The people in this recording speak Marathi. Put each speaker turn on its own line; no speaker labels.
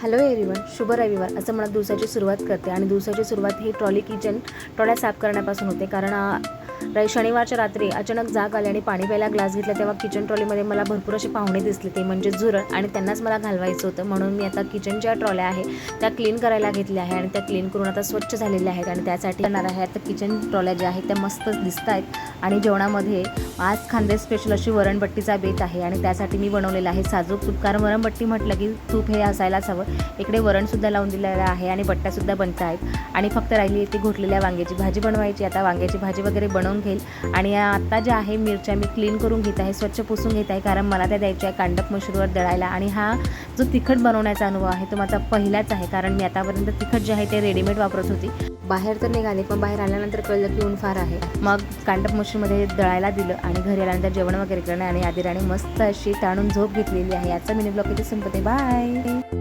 हॅलो एव्हरीवन, शुभ रविवार असं म्हणत दिवसाची सुरुवात करते आणि दिवसाची सुरुवात ही किचन ट्रॉल्या साफ करण्यापासून होते. कारण शनिवारच्या रात्री अचानक जाग आली आणि पाणी प्यायला ग्लास घेतला तेव्हा किचन ट्रॉलीमध्ये मला भरपूर असे पाहुणे दिसले, ते म्हणजे झुरळ, आणि त्यांनाच मला घालवायचं होतं. म्हणून मी आता किचनच्या ट्रॉल्या आहे त्या क्लीन करायला घेतल्या आहे आणि त्या क्लीन करून आता स्वच्छ झालेल्या आहेत आणि त्यासाठी येणार आहे. आता किचन ट्रॉल्या ज्या आहेत त्या मस्त दिसत आहेत आणि जेवणामध्ये आज खानदेश स्पेशल अशी वरणबट्टीचा बेत आहे आणि त्यासाठी मी बनवलेला आहे साजूक तूप. कारण वरणबट्टी म्हटलं की तूप हे असायलाच हवं. इकडे वरणसुद्धा लावून दिलेलं आहे आणि बट्ट्यासुद्धा बनत आहेत आणि फक्त राहिली ती घोटलेल्या वांग्याची भाजी बनवायची. आता वांग्याची भाजी वगैरे बनवून घेईल आणि आता ज्या आहे मिरच्या मी क्लीन करून घेत आहे, स्वच्छ पुसून घेत आहे, कारण मला त्या द्यायच्या आहे कांडप मशीनवर दळायला. आणि हा जो तिखट बनवण्याचा अनुभव आहे तो माझा पहिलाच आहे, कारण मी आतापर्यंत तिखट जे आहे ते रेडीमेड वापरत होती. बाहेर तर निघाले पण बाहेर आल्यानंतर कळलं की ऊन फार आहे. मग कांडप मशीनमध्ये दळायला दिलं आणि घरी आल्यानंतर जेवण वगैरे केलं आणि आदिराने मस्त अशी ताणून झोप घेतलेली आहे. याचा मिनी ब्लॉग इथे संपते. बाय.